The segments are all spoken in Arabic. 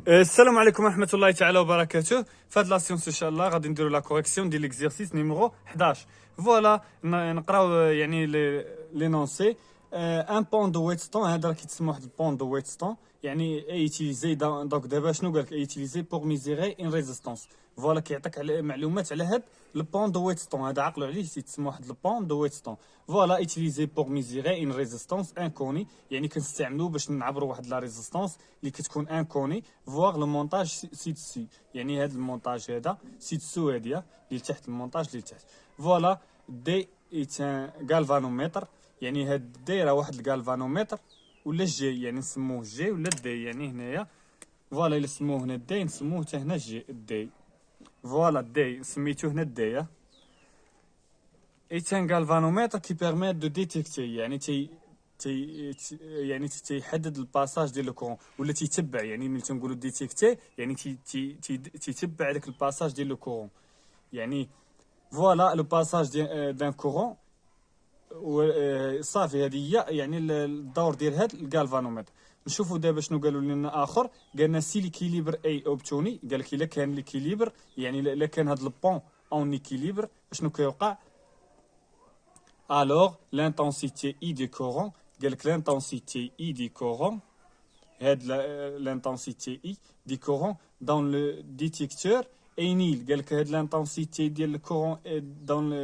السلام عليكم ورحمة الله تعالى وبركاته. في هاد لا سيونس ان شاء الله غادي نديرو لا كوريكسيون ديال ليكزيرسيس نيميرو 11. فوالا نقراو يعني لينونسي. ان بون دو ويتستون، هذا راه كيتسمى واحد البون دو ويتستون، يعني ايتيليزي دونك دابا شنو قالك ايتيليزي بوغ ميزيري ان ريزيستونس. فوالا كيعطيك على معلومات على هاد البون دو ويتستون، هذا عقلوا عليه تيتسمى واحد البون دو ويتستون. فوالا ايتيليزي بوغ ميزيري ان ريزيستونس انكوني، يعني كنستعملو باش نعبروا واحد لا ريزيستونس اللي كتكون انكوني. فواغ لو مونتاج سي دسي، يعني هاد المونتاج هذا سي دسو هاديه اللي تحت، المونتاج اللي تحت. فوالا دي ايتان غالفانومتر، يعني هاد دي راه واحد الغالفانومتر، ولا جي يعني نسموه جي، ولا دي يعني هنايا. فوالا الا سموه هنا دي نسموه حتى هنا جي دي. فوالا دي سميتو هنا دي. ايتان غالفانومتر كي بيرميت دو ديتيكتي، يعني يعني تيحدد الباساج ديال لو ولا تيتبع، يعني ملي تنقولوا ديتيكتي يعني تيتبع داك الباساج ديال لو، يعني فوالا لو باساج دان كورون. صافي هذه هي يعني الدور ديال هاد الغالفانومتر. نشوفوا دابا شنو قالوا لنا اخر. قالنا سي ليكيليبر اي اوبتوني، قال لك الا كان ليكيليبر يعني الا كان هاد البون اون ايكيليبر شنو كيوقع. alors l'intensité I du courant, l'intensité I du courant, l'intensité I du courant dans le détecteur est nulle. L'intensité du courant dans le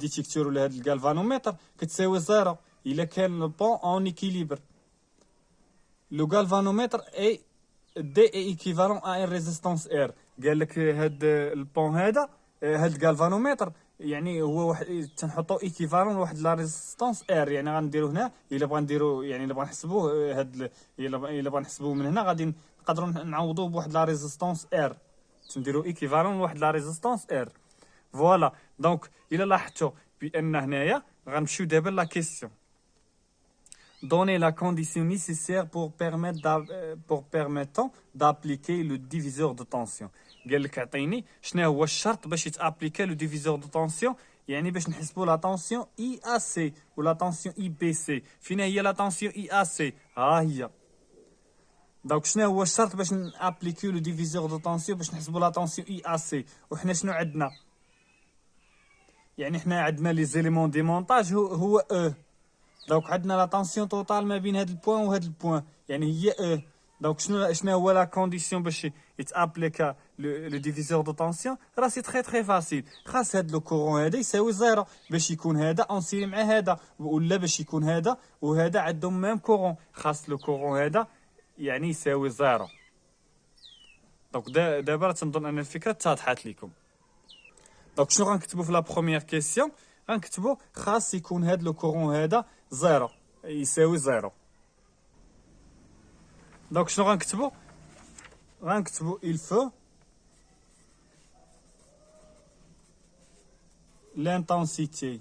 détecteur ou le galvanomètre c'est zéro. Il est le pont en équilibre. Le galvanomètre est D est équivalent à une résistance R. قال لك هاد البون هذا، هاد الغالفانومتر يعني هو واحد تنحطو ايكيفالون لواحد لا ريزيستونس ار. يعني غنديرو هنا الا بغا نديرو، يعني الا بغا نحسبوه هاد الا بغا نحسبوه من هنا غادي نقدروا نعوضوه بواحد لا ريزيستونس ار، تنديرو ايكيفالون لواحد لا ريزيستونس ار. فوالا دونك الا لاحظتوا بان هنايا غنمشيو دابا لا كيسيون. Donner la condition nécessaire pour permettant d'appliquer le diviseur de tension. قال لك اعطيني شنو هو الشرط باش يتابليكا لو ديفيزور دو طونسيون، يعني باش نحسبوا لا طونسيون اي ا سي ولا طونسيون اي بي سي. فين هي لا طونسيون اي ا سي؟ ها هي. دونك شنو هو الشرط باش نابليكيو لو ديفيزور دو طونسيون باش نحسبوا لا طونسيون اي ا سي؟ وحنا شنو عندنا؟ يعني حنا عندنا لي زيليمون دي مونتاج هو او. دونك عندنا لا طونسيون توتال ما بين هاد البوان وهاد البوان، يعني هي او. دونك شنو هو لا كونديسيون باش يتابليكا لو ديفيزور دو طونسيون؟ راه سي تري فاسيل. خاص هاد لو كورون هذا يساوي زيرو باش يكون هذا اونسيلي مع هذا، ولا باش يكون هذا وهذا عندهم ميم كورون، خاص لو كورون هذا يعني يساوي زيرو. دونك دابا تنظن ان الفكره اتضحت لكم. دونك شنو غنكتبوا في لا بروميير كيسيون؟ غنكتبوا خاص يكون هاد لو كورون هذا زيرو، يساوي زيرو. دونك شنو غنكتبوا؟ غنكتبوا il faut l'intensité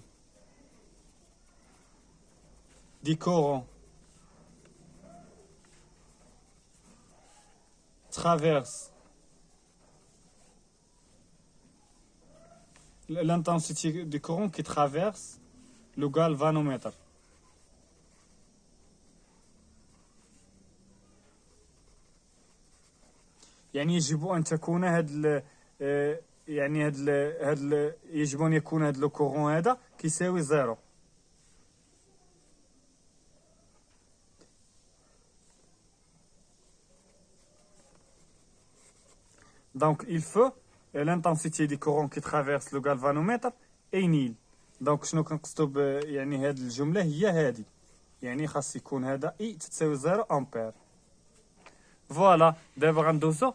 du courant traverse l'intensité du courant qui traverse le galvanomètre. يعني يجب ان تكون يعني يجب ان يكون هاد لو كورون هذا كيساوي زيرو. Donc il faut l'intensité du courant qui traverse le galvanomètre est nulle. دونك شنو كنقصدو يعني هاد الجمله هي هادي، يعني خاص يكون هذا اي تساوي 0 امبير. فوالا دابا غندوزو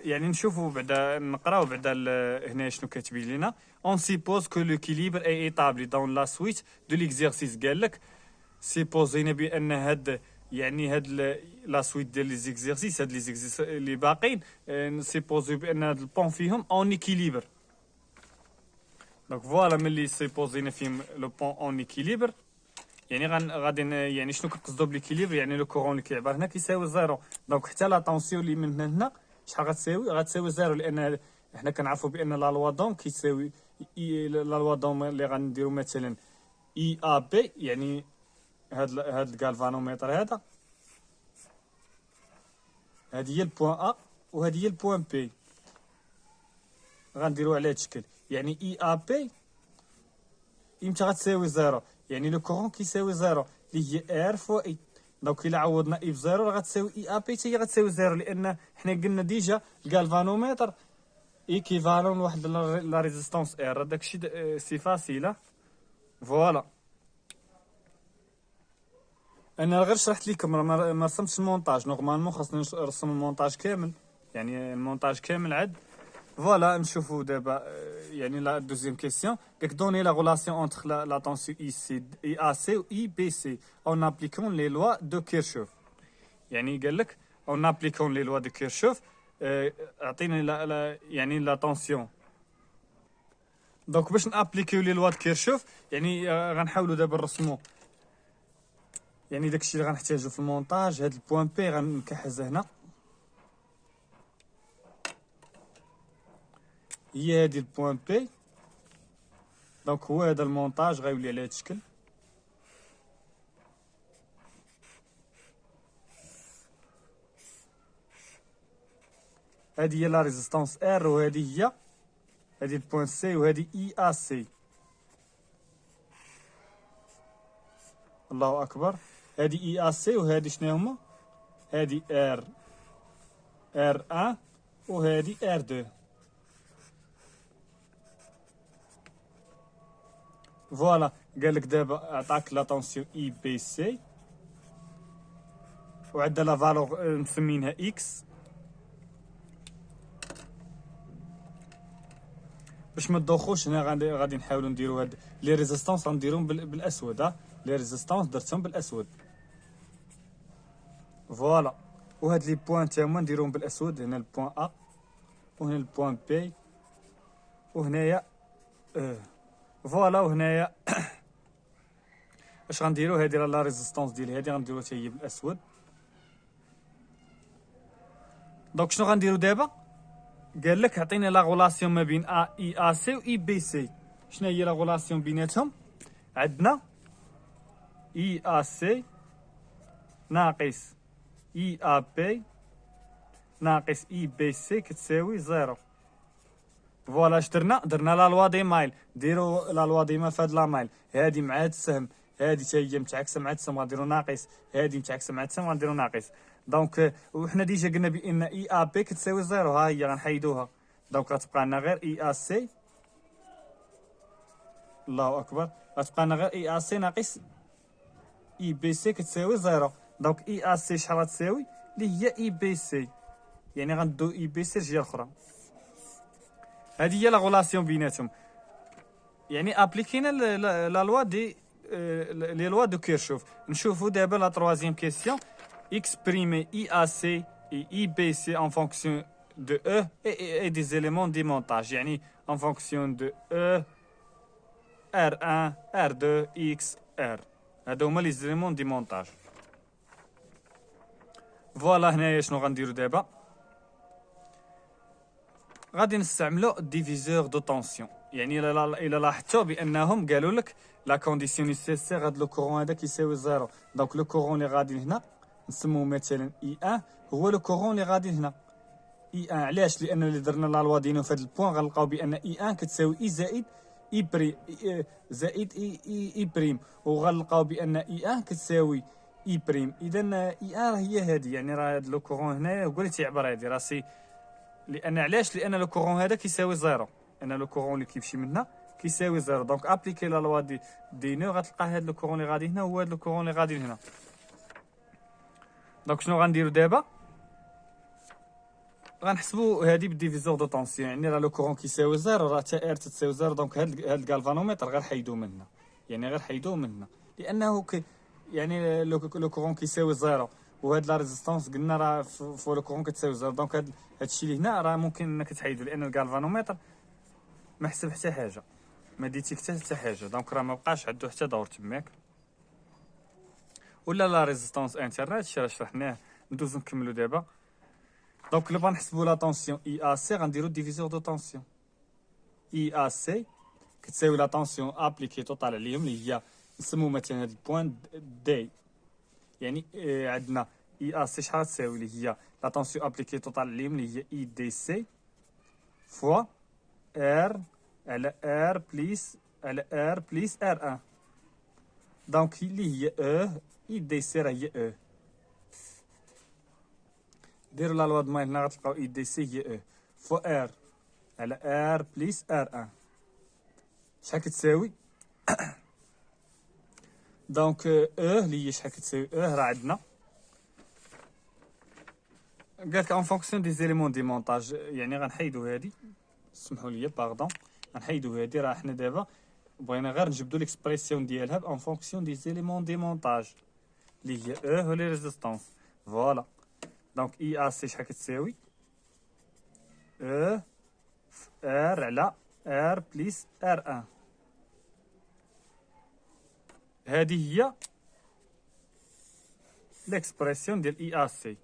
يعني نشوفوا بعدا نقراو بعدا هنا شنو كاتبين لينا. اون سيبوز كو لوكيليبر اي ايطابلي دون لا سويت دو ليكزيرسيس. قال لك سيبوزينا بان هاد يعني هاد لا سويت ديال لي زيكزيرسيس، هاد لي زيكزيرسيس اللي باقيين نسيبوزيو بان هاد البون فيهم اون ايكيليبر. دونك فوالا ملي سيبوزينا فيهم لو بون اون ايكيليبر يعني غادي يعني شنو كنقصدو بليكيليبر؟ يعني لو كورون اللي كيعبر هنا كيساوي زيرو. دونك حتى لا طونسيون اللي من هنا شحال غتساوي زيرو، لان حنا كنعرفوا بان لا لوا دوم كيساوي لا لوا دوم اللي غنديرو مثلا اي ا بي، يعني هاد الغالفانومتر هذا هذه هي البوان ا وهذه هي البوان بي. غنديرو على هذا الشكل، يعني اي ا بي امتى غتساوي زيرو، يعني لو كورون كيساوي زيرو اللي هي ار فوا اي. دونك الا عوضنا اي بزيرو راه غتساوي اي ا بي حتى هي غتساوي زيرو، لان حنا قلنا ديجا الغالفانومتر ايكيفالون لواحد لا ريزيستونس ار. داكشي سي فاسيل. فوالا انا غير شرحت لكم، راه ما رسمتش المونتاج. نورمالمون خاصني نرسم المونتاج كامل، يعني المونتاج كامل عاد. فوالا نشوفوا دابا يعني لا دوزيام كيسيون قالك دوني لا غولاسيون اونتر لا طونسيون اي سي اي ا سي و اي بي سي اون ابليكون لي لوا دو كيرشوف. يعني قال لك اون ابليكون لي لوا دو كيرشوف، اعطيني يعني لا طونسيون. دونك باش نابليكيو لي لوا دو كيرشوف يعني غنحاولوا دابا نرسمو يعني داكشي اللي غنحتاجو في المونتاج. هاد البوان بي غنكحز هنا، هي هادي البوان بي. دونك هو هذا المونتاج غيولي على هاد الشكل. هادي هي لا ريزيستونس ار، وهادي هي هادي البوان سي، وهادي اي ا سي. الله اكبر. هادي اي ا سي، وهادي شنو هما؟ هادي ار 1 وهادي ار 2. فوالا قالك دابا عطاك لا طونسيون اي بي سي، وعندها لا فالور مسمينها اكس. باش ما تدوخوش هنا غادي نحاولوا نديروا هاد لي ريزيستونس غنديرهم بالاسود. لي ريزيستونس درتهم بالاسود. فوالا وهاد لي بوين تا هما نديرهم بالاسود. هنا البوين ا، وهنا البوين بي، وهنايا فوالا. وهنايا اش غنديروا؟ هادي لا ريزيستونس ديال هادي غنديروها حتى هي بالاسود. دونك شنو غنديروا دابا؟ قال لك عطيني لا غولاسيون ما بين اي ا سي و اي بي سي. شنو هي لا غولاسيون بيناتهم؟ عندنا اي ا سي ناقص اي ا بي ناقص اي بي سي كتساوي زيرو. فوالا اش درنا لا لوا دي مايل. ديروا لا لوا دي مايل في هاد لا مايل. هادي مع هاد السهم، هادي حتى هي متعاكسه مع هاد السهم غنديروا ناقص، هادي متعاكسه مع هاد السهم غنديروا ناقص. دونك وحنا ديجا قلنا بان اي ا بي كتساوي زيرو، ها هي غنحيدوها. دونك غتبقى لنا غير اي ا سي. الله اكبر. غتبقى لنا غير اي ا سي ناقص اي بي سي كتساوي زيرو. دونك اي ا سي شحال غتساوي؟ اللي هي اي بي سي، يعني غندو اي بي سي الجهه الاخرى. هذه هي لا غولاسيون بيناتهم. يعني ابليكينا لا لوا دي لي لوا دو كيرشوف. نشوفوا دابا لا تروازيام كيسيون. exprimer IAC et IBC en fonction de E et des éléments du montage. يعني en fonction de E R1 R2 X R. هادو هما لي زيليمون دي مونتاج. فوالا هنايا شنو غنديرو دابا؟ غادي نستعملو ديفيزور دو طونسيون. يعني الا لاحظتوا بانهم قالوا لك لا كونديسيون نيسيسير هاد لو كورون هذا كيساوي زيرو. دونك لو كورون اللي غادي هنا نسموه مثلا اي 1 هو لو كورون اللي غادي هنا اي 1. علاش؟ لان اللي درنا لا لوا ديالنا في هذا البوان غنلقاو بان اي 1 كتساوي اي زائد اي بري زائد اي بريم، وغنلقاو بان اي 1 كتساوي اي بريم. اذا اي 1 هي هذه، يعني راه هذا لو كورون هنايا هو اللي تيعبر هذه راسي. لان علاش؟ لان لو كورون هذا كيساوي زيرو. ان لو كورون اللي كيمشي من هنا كيساوي زيرو. دونك ابليكي لا لوا دي نو غتلقى هذا لو كورون اللي غادي هنا هو هذا لو كورون اللي غادي هنا. دونك شنو غنديرو دابا؟ غنحسبوا هذه بالديفيزور دو طونسيون. يعني راه لو كورون كيساوي زيرو، راه حتى ار تساوي زيرو. دونك هاد الغالفانومتر غير حيدوه من هنا، يعني غير حيدوه من هنا، لانه يعني لو كورون كيساوي زيرو، وهاد لا ريزيستونس قلنا راه فو لو كورون كتساوي زيرو. دونك هاد الشيء اللي هنا راه ممكن انك تحيدو، لان الغالفانومتر ما حسب حتى حاجه، ما ديتيكتا حتى حاجه. دونك راه ما بقاش عندو حتى دور تماك. ولا لا ريزيستونس انترنت هادشي راه شرحناه. ندوزو نكملو دابا. دونك لو نحسبوا لا طونسيون اي ا سي غنديرو ديفيزور دو طونسيون. اي ا سي كتساوي لا طونسيون ابليكي توتال عليهم، اللي هي نسمو مثلا هاد البوان دي. يعني عندنا اي ا سي شحال تساوي اللي هي لا طونسيون ابليكي توتال اليوم اللي هي اي دي سي فوا ار على ار بليس ار 1. دونك اللي هي اي دي سي راه هي ديروا لا لوا د مايل هنا غتلقاو اي دي سي هي فوا ار على ار بليس ار 1 شحال كتساوي. دونك اللي هي شحال كتساوي راه عندنا قالك اون فونكسيون دي زيليمون دي مونتاج، يعني غنحيدو هادي، سمحوا لي باردون، غنحيدو هادي. راه حنا دابا بغينا غير نجبدو ليكسبرسيون ديالها اون فونكسيون دي زيليمون دي مونتاج اللي هي هو لي ريزيستونس. فوالا دونك اي ا سي شحال كتساوي في ار على ار بليس ار 1. هذه هي ليكسبرسيون ديال اي ا سي.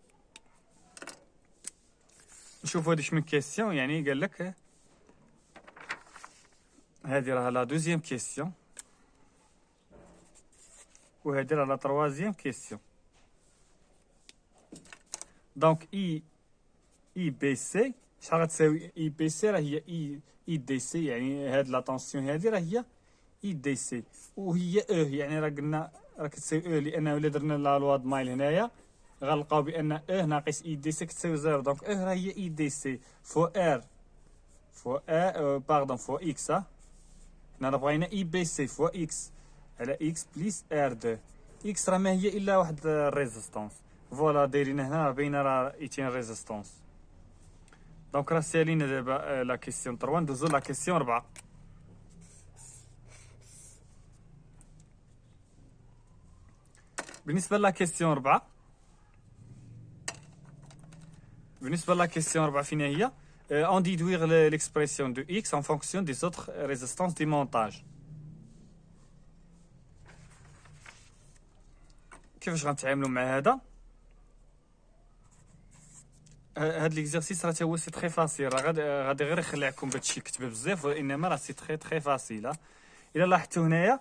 نشوفوا هادي شمن كيسيون، يعني قال لك هادي راه لا دوزيام كيسيون وهادي راه لا تروازيام كيسيون. دونك اي بي سي شحال غتساوي؟ اي بي سي راه هي اي دي سي، يعني هاد لا طونسيون هادي راه هي اي دي سي، وهي يعني راه قلنا راه كتساوي لانه الا درنا لا لوا د مايل هنايا غنلقاو بان ناقص اي دي سي كتساوي زيرو. دونك راه هي اي دي سي فوا ار فوا باردون فوا اكس. حنا بغينا اي بي سي فوا اكس على اكس بليس ار 2. اكس راه ما هي الا واحد الريزيستونس. فوالا دايرين هنا راه باينه راه ايتين ريزيستونس. دونك راه سالينا دابا لا كيسيون 3. ندوزو لا كيسيون 4. بالنسبه لا كيسيون 4 فين هي on déduire l'expression de x en fonction des autres résistances du montage. كيفاش غنتعاملوا مع هذا؟ هاد ليكزارسيس راه هو سي تري فاسيل، راه غادي غير يخلعكم بهادشي كتبه بزاف، وانما راه سي تري فاسيل. الا لاحظتوا هنايا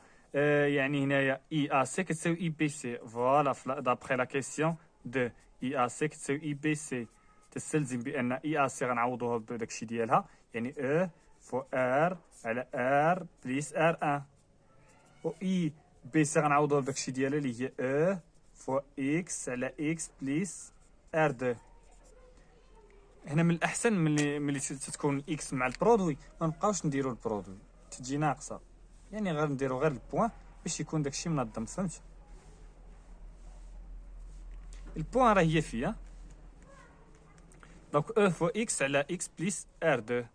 يعني هنايا اي ا سي كتساوي اي بي سي. فوالا دابخي لا كيسيون دو اي ا سي كتساوي اي بي سي، تستلزم بان اي ا سي غنعوضوها بداكشي ديالها، يعني فوا ار على ار بليس ار 1، و اي بي سي غنعوضوها بداكشي ديالها اللي هي فوا اكس على اكس بليس ار 2. هنا من الاحسن ملي تكون اكس مع البرودوي ما نبقاوش نديرو البرودوي، تجي ناقصه، يعني غير نديرو غير البوان باش يكون داكشي منظم. فهمت؟ البوان راه هي فيها. دونك فوا اكس على اكس بليس ار 2.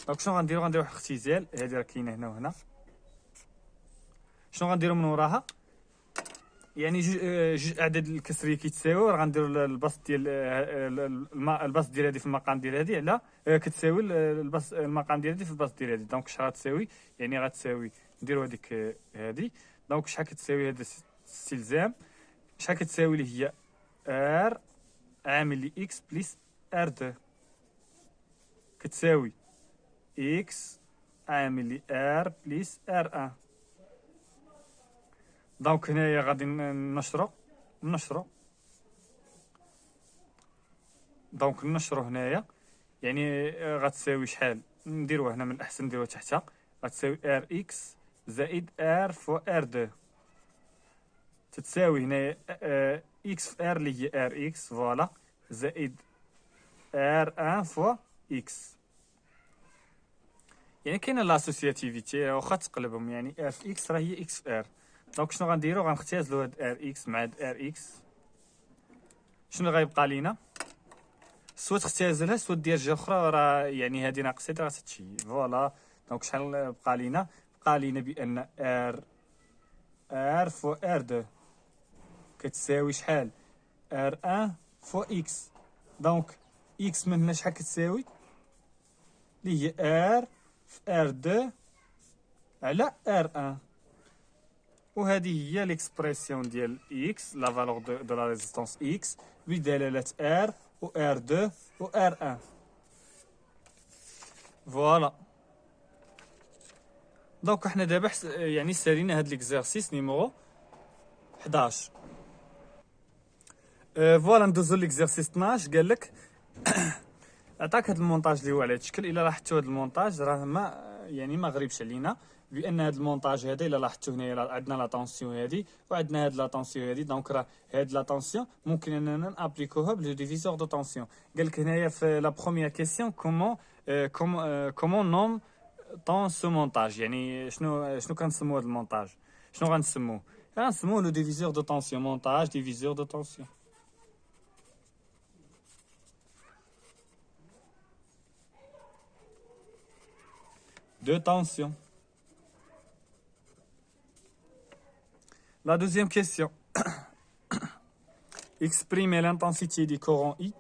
دونك شنو غنديرو؟ غنديرو واحد الاختزال، هادي راه كاينه هنا وهنا. شنو غنديرو من وراها؟ يعني جوج اعداد الكسريه كيتساويو، راه غنديرو البسط ديال البسط ديال هادي في المقام ديال هادي على كتساوي المقام ديال هادي في البسط ديال هادي. دونك شحال غتساوي؟ يعني غتساوي نديرو هاديك هادي. دونك شحال كتساوي هذا الاستلزام؟ شحال كتساوي اللي هي ار عامل لي اكس بليس ار 2 كتساوي اكس عامل لي ار بليس ار 1. دونك هنايا غادي نشرو دونك نشرو هنايا، يعني غتساوي شحال؟ نديروها هنا من الاحسن نديروها تحتها، غتساوي ار اكس زائد ار فوا ار 2 تتساوي هنايا اكس في ار اللي هي ار اكس فوالا زائد ار 1 فوا اكس. يعني كاينه لاسوسياتيفيتي واخا تقلبهم، يعني ار في اكس راه هي اكس في ار. دونك شنو غنديرو؟ غنختزلو هاد ار اكس مع هاد ار اكس. شنو غيبقى لينا؟ سوا تختزلها سوا دير جهه اخرى، راه يعني هادي ناقصه راه تمشي. فوالا دونك شحال بقى لينا؟ بقى لينا بان ار فوا ار 2 كتساوي شحال؟ ار 1 فوا اكس. دونك اكس من هنا شحال كتساوي؟ اللي هي ار في ار 2 على ار 1. وهذه هي ليكسبرسيون ديال اكس لا فالور دو لا ريزيستونس اكس بدلاله ار و ار 2 و ار 1. فوالا دونك حنا دابا يعني سالينا هاد ليكزارسيس نيميرو 11. فوالا ندوزو ليكزارسيس 12. قال لك عطاك هذا المونتاج اللي هو على هذا الشكل. الا لاحظتوا هذا المونتاج راه ما غريبش علينا، بان هذا المونتاج هذا الا لاحظتوا هنايا عندنا لا طونسيون هذه وعندنا هذه لا طونسيون هذه. دونك راه هذه لا طونسيون ممكن اننا نابليكوها بلو ديفيزور دو طونسيون. قال لك هنايا في لا بروميير كيسيون كومون نوم طون سو مونتاج، يعني شنو كنسموا هذا المونتاج، شنو غنسموه؟ غنسموه لو ديفيزور دو طونسيون، مونتاج ديفيزور دو طونسيون. De tension. La deuxième question. Exprimer l'intensité du courant I.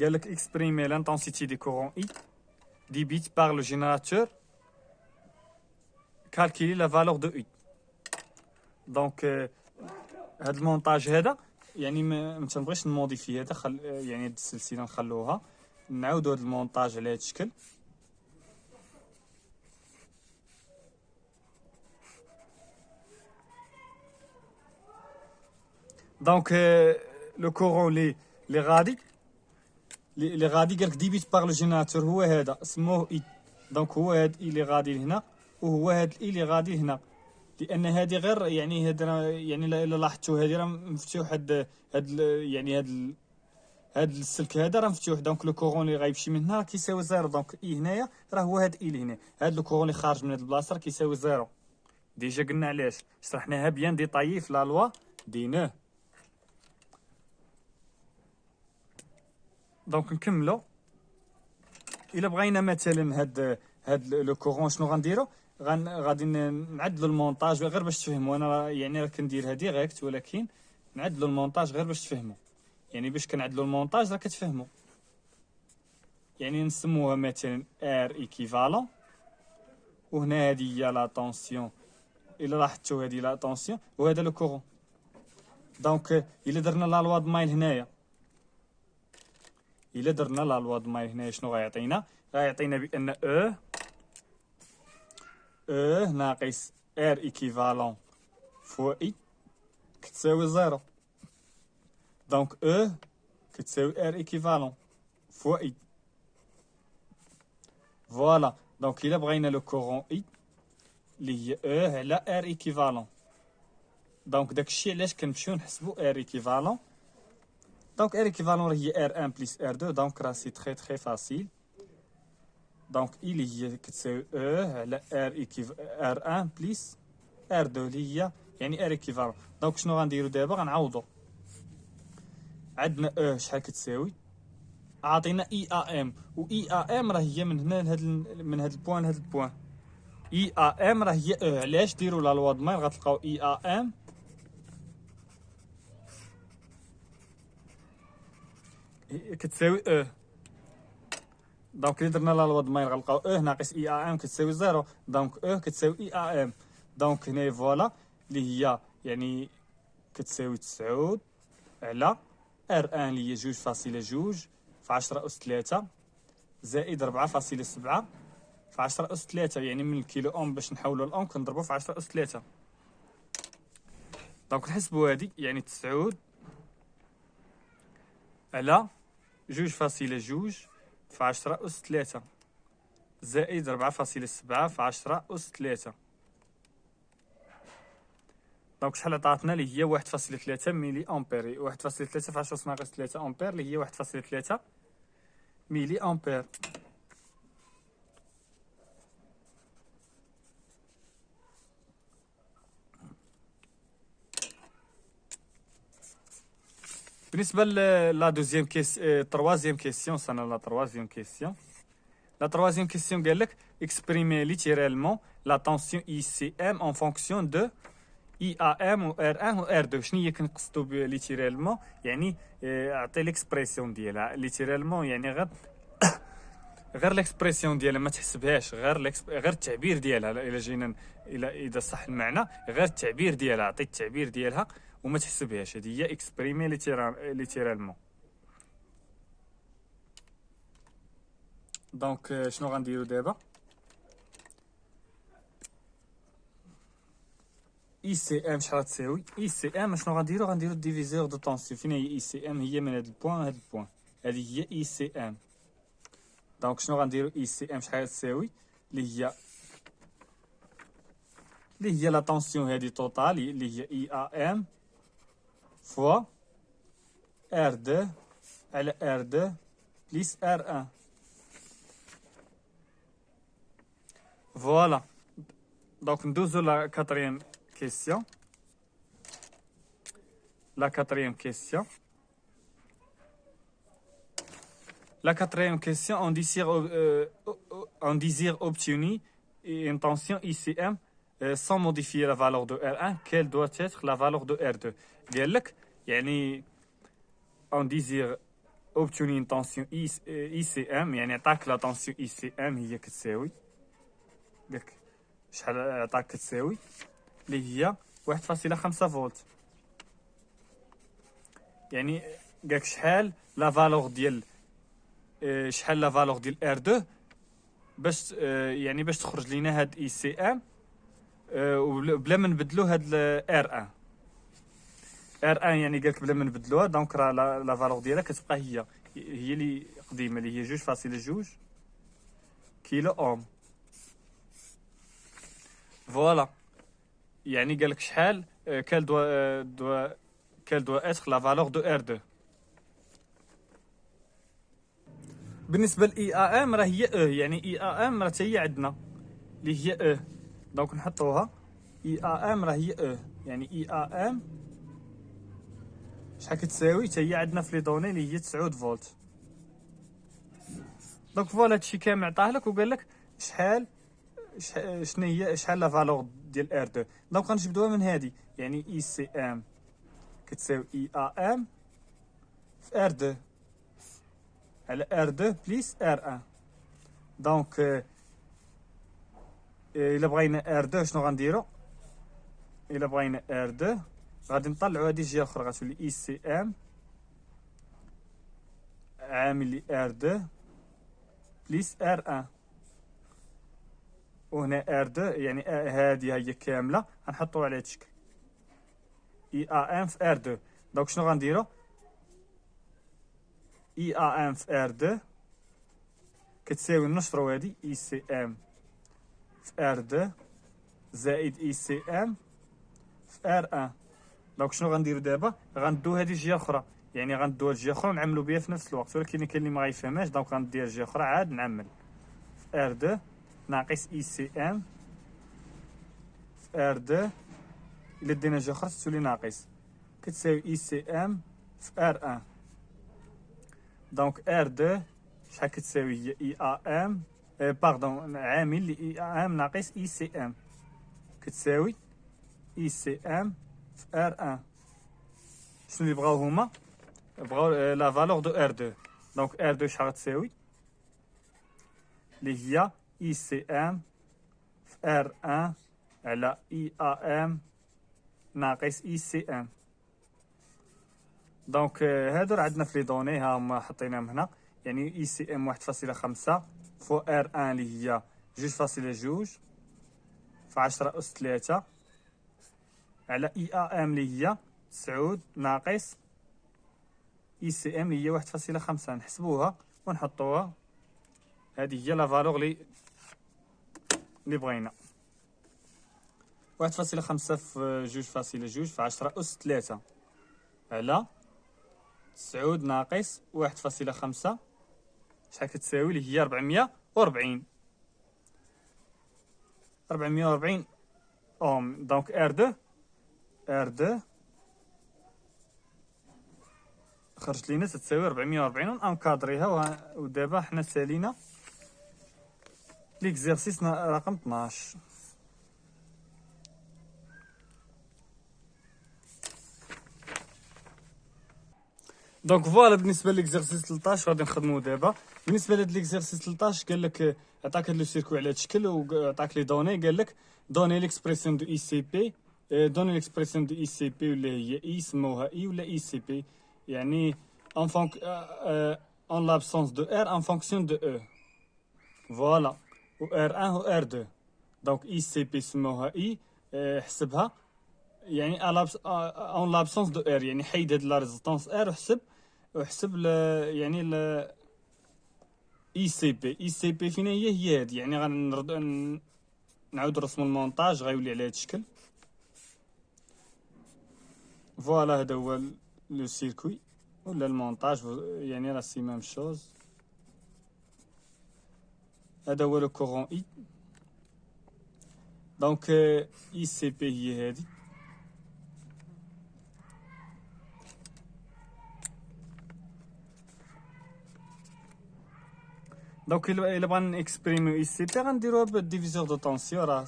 قال لك exprimer l'intensité du courant I débite par le générateur. Calculer la valeur de I. Donc هذا المونتاج هذا يعني ما تنبغيش نموديفي هذا يعني هاد السلسله نخلوها، نعاودوا هذا المونتاج على هذا الشكل. دونك لو كورون لي غادي قالك ديبيت باغ لو جينيراتور هو هذا سموه اي. دونك هو هذا اي اللي غادي لهنا وهو هذا اي اللي غادي لهنا، لان هذه غير يعني هذا يعني الا لاحظتوا هذه راه مفتوح هاد السلك هذا راه مفتوح. دونك لو كورون اللي غيمشي من هنا راه كيساوي زيرو. دونك اي هنايا راه هو هاد اي اللي هنا، هاد لو كورون اللي خارج من هاد البلاصه راه كيساوي زيرو. ديجا قلنا علاش، شرحناها بيان ديطايي في لا لوا دي نو. دونك نكملو. الا بغينا مثلا هاد لو كورون شنو غنديرو، غادي نعدلو المونتاج غير باش تفهموا. انا يعني راه كنديرها ديريكت، ولكن نعدلو المونتاج غير باش تفهموا. يعني باش كنعدلو المونتاج راه كتفهموا. يعني نسموها مثلا ار ايكيفالون، وهنا هذه هي لا طونسيون. الا لاحظتوا هذه لا طونسيون وهذا لو كورون. دونك الا درنا لا لوا د مايل هنايا، الا درنا لا لوا د مايل هنايا شنو غيعطينا؟ غيعطينا بان ناقص ار ايكيفالون فوا اي كتساوي زيرو. دونك كتساوي ار ايكيفالون فوا اي. فوالا. دونك الا بغينا لو كورون اي اللي هي على ار ايكيفالون، دونك داكشي علاش كنمشيو نحسبوا ار ايكيفالون. دونك ار ايكيفالون هي ار 1 بلس ار 2. دونك راه سي تري فاسيل. دونك اي اللي هي كتساوي على ار 1 بلس ار 2 اللي هي يعني ار ايكيفالون. دونك شنو غنديرو دابا؟ غنعوضو. عندنا شحال كتساوي؟ عاطينا اي ا ام، و اي ا ام راه هي من هنا من هاد البوان لهاد البوان. اي ا ام راه هي علاش ديروا لا لوا د مايل غتلقاو اي ا ام كتساوي دونك اللي درنا لا لوا د مايل غنلقاو ناقص اي ا ام كتساوي زيرو. دونك كتساوي اي ا ام. دونك هنا فوالا اللي هي يعني كتساوي 9 على ار 1 اللي هي 2.2 في 10 أس 3 زائد 4.7 في 10 أس 3. يعني من الكيلو اوم باش نحولو الاوم كنضربو في 10 أس 3. دونك نحسبوا هادي يعني 9 على 2.2 في 10 أس 3 زائد 4.7 في 10 أس 3. دونك شحال عطاتنا؟ اللي هي 1.3 ملي امبير. 1.3 في 10 أس ناقص 3 امبير اللي هي 1.3 ملي امبير. بالنسبه لا دوزيام تروازيام كيسيون، سنه لا تروازيام كيسيون. لا تروازيام كيسيون قال لك اكسبريمي ليتيرالمون لا طونسيون اي سي ام ان فونكسيون دو اي ا ام و ار 1 و ار 2. شنو هي كنقصدو ليتيرالمون؟ يعني اعطي ليكسبرسيون ديالها. ليتيرالمون يعني غير ليكسبرسيون ديالها، ما تحسبهاش، غير التعبير ديالها. الا جينا اذا صح المعنى غير التعبير ديالها، عطي التعبير ديالها وما تحسبهاش. هذه هي اكسبريمي ليتيرالمون. دونك شنو غنديرو دابا؟ اي سي ام شحال تساوي؟ اي سي ام شنو غنديرو ديفيزور دو طونسيون. فين هي اي سي ام؟ هي من هاد البوان لهاد البوان، هادي هي اي سي ام. دونك شنو غنديرو اي سي ام شحال تساوي؟ اللي هي لا طونسيون هادي توتال اللي هي اي ا ام فوا ار 2 على ار 2 بليس ار 1. فوالا. دونك ندوزو لا كاتريام كيسيون. La quatrième question. La quatrième question, on désire obtenir une tension ICM sans modifier la valeur de R1. Quelle doit être la valeur de R2? قال لك يعني on désire obtenir une tension ICM، يعني عطاك لا tension ICM هي كتساوي، قال لك شحال عطاك كتساوي اللي هي 1.5 فولت. يعني قالك شحال لا فالور ديال ار 2 باش يعني باش تخرج لينا هاد اي سي ام وبلا ما نبدلو هاد ار 1. ار 1 يعني قالك بلا ما نبدلوها، دونك راه لا فالور ديالها كتبقى هي اللي قديمه اللي هي 2.2 كيلو اوم. فوالا. يعني قالك شحال كال doit être la valeur de R2. بالنسبه لاي ا ام راه هي او، يعني اي ا ام راه هي عندنا اللي هي او، دونك نحطوها اي ا ام راه هي او، يعني اي ا ام شحال كتساوي حتى هي عندنا في لي دوني اللي هي 9 فولت. دونك فوالا هادشي كامل عطاه لك وقال لك شحال شنو هي شحال لا فالور ديال ار 2. دونك غنجبدوها من هادي، يعني اي سي ام كتساوي اي ا ام في ار 2 على ار 2 بليس ار 1. دونك الا بغينا ار 2 شنو غنديرو؟ الا بغينا ار 2 غادي نطلعو هادي الجهه الاخرى، غتولي اي سي ام عامل لي ار 2 بليس ار 1. وهنا ار 2 يعني هادي هي كامله غنحطوها على هاد الشكل اي ا ام في ار 2. دونك شنو غنديرو؟ اي ا ام في ار 2 كتساوي نشرو هادي اي سي ام في ار 2 زائد اي سي ام في ار 1. دونك شنو غنديرو دابا؟ غندو هادي الجهه الاخرى، يعني غندوها الجهه الاخرى ونعملو بها في نفس الوقت، ولكن كاين اللي ما غيفهمهاش، دونك غندير الجهه الاخرى عاد نعمل في ار 2 ناقص اي سي ام في ار 2. الا دينا الجهه الاخرى تولي ناقص كتساوي اي سي ام في ار 1. دونك ار 2 شحال كتساوي؟ هي اي ا ام باردون عامل لي اي ا ام ناقص اي سي ام كتساوي اي سي ام في ار 1. شنو اللي بغاو هما؟ بغاو لا فالور دو ار 2. دونك ار 2 شحال غتساوي؟ اللي هي اي سي ام في ار 1 على اي ا ام ناقص اي سي ام. دونك هادو راه عندنا في لي دوني ها هما حطيناهم هنا، يعني اي سي ام 1.5 فوا ار 1 اللي هي 2.2 في 10 أس 3 على اي ا ام اللي هي 9 ناقص اي سي ام اللي هي 1.5. نحسبوها ونحطوها، هذه هي لا فالور اللي بغينا 1.5 في 2.2 في 10 أس 3 على 9 ناقص 1.5 شحال كتساوي؟ اللي هي 440 اوم. دونك ار 2 خرجت لينا تتساوي 440 ونكادريها. ودابا حنا سالينا ليكزيرسيس رقم 12. دونك فوالا بالنسبه ليكزيرسيس 13 غادي نخدمو دابا. بالنسبه لهاد ليكزيرسيس 13 قال لك عطاك هاد لو سيركوي على هاد الشكل وعطاك لي دوني، قال لك دوني ليكسبرسيون دو اي سي بي، دوني ليكسبرسيون دو اي سي بي ولا هي اي سموها اي ولا اي سي بي، يعني en en l'absence de R en fonction de E. فوالا. و R1 و R2. دونك اي سي بي سموها اي، حسبها يعني اون لابسونس دو ار، يعني حيد هاد لا ريزيستونس ار وحسب يعني اي سي بي. اي سي بي فين هي هادي، يعني غنرد نعاود نرسمو المونتاج غيولي على هاد الشكل. فوالا هذا هو لو سيركوي ولا المونتاج، يعني راه سي ميم شوز. هذا هو لو كورون اي. دونك اي سي بي هي هادي. دونك الا بغينا نكسبريميو اي سي بي غنديروها بالديفيزور دو طونسيون، راه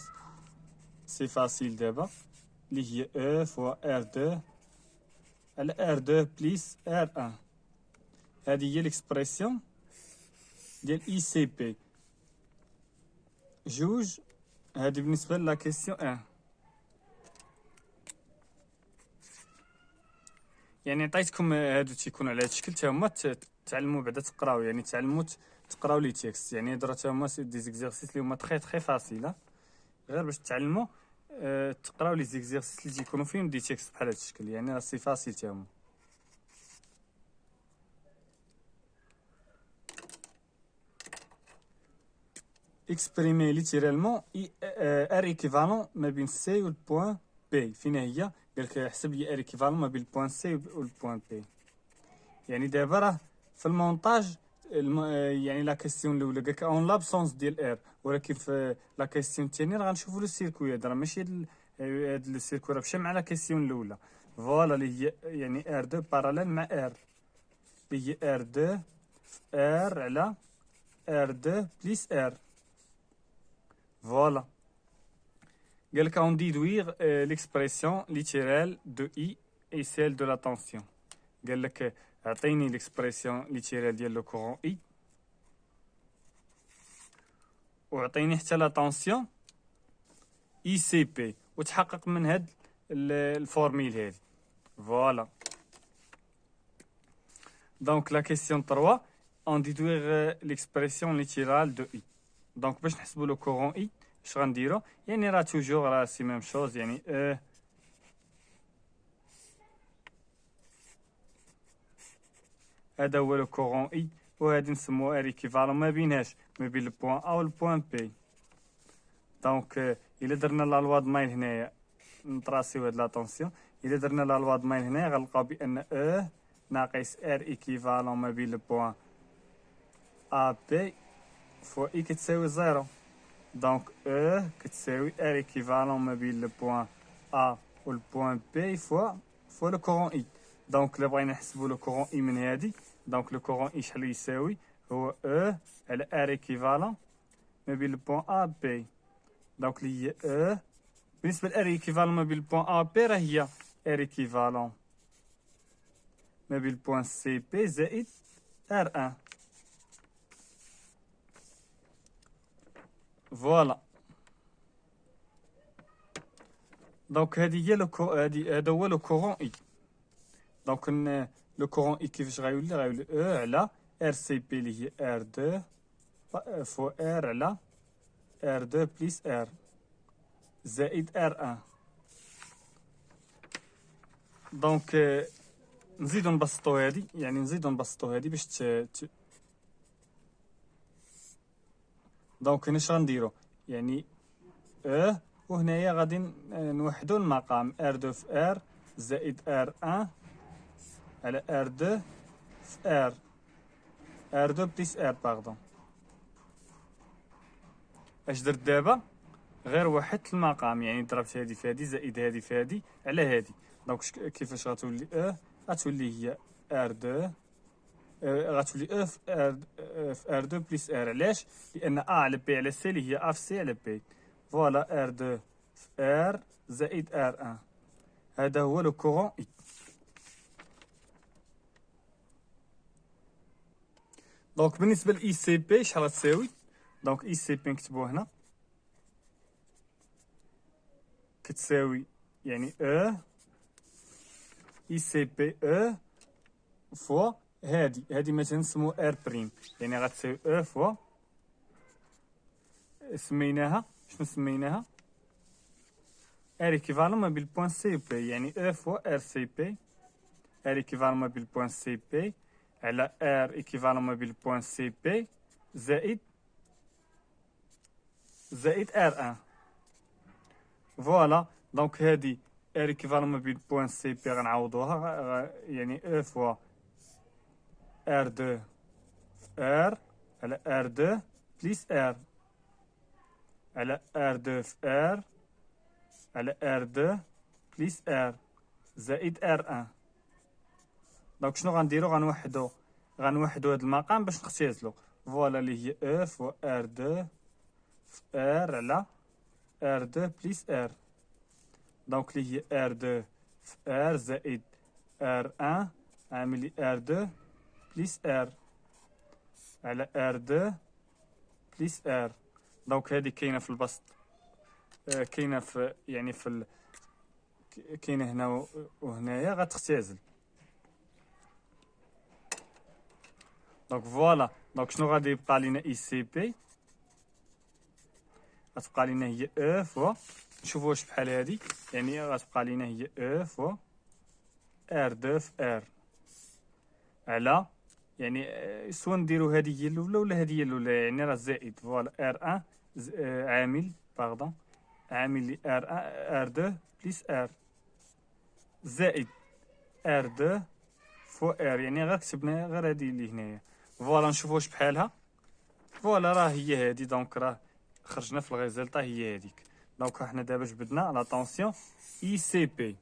سي فاسيل دابا، اللي هي او فوا ار دو على ار دو بليس ار ان. هذه هي ليكسبرسيون ديال اي سي بي جوج. هذه بالنسبه لا كيسيون 1. يعني عطيتكم هادو تيكونوا على هاد الشكل، تا هما تعلموا بعدا تقراو، يعني تعلموا تقراو لي تيكست. يعني هادو راه تا هما دي زيكزارسيس اللي هما تري فاسيل، غير باش تعلموا تقراو لي زيكزارسيس اللي تيكونوا فيهم دي تيكست بحال هاد الشكل، يعني راه سي فاسيل تا هما. اكسبريمي ليتيرالمون ار ايكيفالون ما بين سي والبوان بي. فين هي؟ قالك حسب لي ار ايكيفالون ما بين البوان سي والبوان بي. يعني دابا راه في المونتاج يعني لا كيسيون الاولى قالك اون لابسونس ديال ار، ولكن في لا كيسيون الثانيه راه غنشوفوا لو سيركوي. هذا راه ماشي هاد لو سيركوي راه مشى مع لا كيسيون الاولى. فوالا اللي هي يعني ار 2 باراليل مع ار، اللي هي ار 2 ار على ار 2 بليس ار. فوالا قالك on déduire l'expression littérale de I et celle de la tension. قالك اعطيني l'expression littérale ديال لو كورون I وعطيني حتى لا طونسيون اي سي بي، وتحقق من هاد الفورميل هادي. فوالا دونك لا كيسيون 3 on déduire l'expression littérale de I. دونك باش نحسبوا لو كورون I اش غنديرو؟ يعني راه توجور راه سي ميم شوز، يعني هذا هو لو كورون اي، وهادي نسموها ار ايكيفالون ما بينهاش ما بين البوان ا والبوان بي. دونك الا درنا لا لوا د مايل هنايا نطراسيو هاد لا طونسيون، الا درنا لا لوا د مايل هنايا غنلقاو بان ناقص ار ايكيفالون ما بين البوان ا بي فوا اي كتساوي زيرو. دونك كتساوي ار ايكيفالون ما بين البوان ا والبوان بي فوا لو كورون اي. دونك الا بغينا نحسبوا لو كورون اي من هادي، دونك لو كورون اي شحال يساوي؟ هو على ار ايكيفالون ما بين البوان ا بي. دونك اللي هي بالنسبه لار ايكيفالون ما بين البوان ا بي راه هي ار ايكيفالون ما بين البوان سي بي زائد ار ان. فوالا دونك هادي هي هذا هو لو كورون اي. دونك لو كورون اي كيفاش غيولي على ار سي بي اللي هي ار 2 فوا ار على ار 2 بليس ار زائد ار 1. دونك نزيدو نبسطو هادي، يعني نزيدو نبسطو هادي باش دونك هنا اش غنديرو؟ يعني وهنايا غادي نوحدو المقام ار 2 في ار زائد ار 1 على ار 2 في ار 2 بليس ار باردون. اش درت دابا؟ غير وحدت المقام، يعني ضربت هادي في هادي زائد هادي في هادي على هادي. دونك كيفاش غتولي غتولي هي ار 2 غتولي في ار 2 بليس ار. علاش؟ لان على بي على سي اللي هي في سي على بي. فوالا ار 2 في ار زائد ار 1. هذا هو لو كورون اي. دونك بالنسبه لاي سي بي شحال غتساوي؟ دونك اي سي بي نكتبوه هنا كتساوي يعني اي سي بي فوا هادي مثلا نسمو ار بريم، يعني غتساوي فوا سميناها شنو سميناها؟ ار ايكيفالون ما بين البوان سي بي، يعني او فوا ار سي بي. ار ايكيفالون ما بين البوان سي بي على ار ايكيفالون ما بين البوان سي بي زائد ار ان. فوالا دونك هادي ار ايكيفالون ما بين البوان سي بي غنعوضوها، يعني او فوا ار دو ار على ار دو بليس ار على ار دو في ار على ار دو بليس ار زائد ار ان. دونك شنو غنديرو؟ غنوحدو هاد المقام باش نختزلو. فوالا اللي هي او فوا ار دو في ار على ار دو بليس ار. دونك اللي هي ار دو في ار زائد ار ان عامل لي ار دو بليس ار على ار دو بليس ار. دونك هادي كاينه في البسط، كاينه في يعني في كاينه هنا وهنايا غتختزل. دونك فوالا دونك شنو غادي يبقى لينا اي سي بي؟ غتبقى لينا هي او فوا، نشوفو واش بحال هادي، يعني غتبقى لينا هي او فوا ار دو في ار على، يعني سوا نديرو هادي هي الاولى ولا هادي هي الاولى، يعني راه زائد. فوالا ار ان عامل باردون عامل لي ار ان ار دو بليس ار زائد ار دو فوا ار، يعني غير كتبنا غير هادي اللي هنايا. فوالا نشوفو واش بحالها. فوالا راه هي هادي، دونك راه خرجنا في الريزلطا هي هاديك. دونك حنا دابا جبدنا لا طونسيون اي سي بي.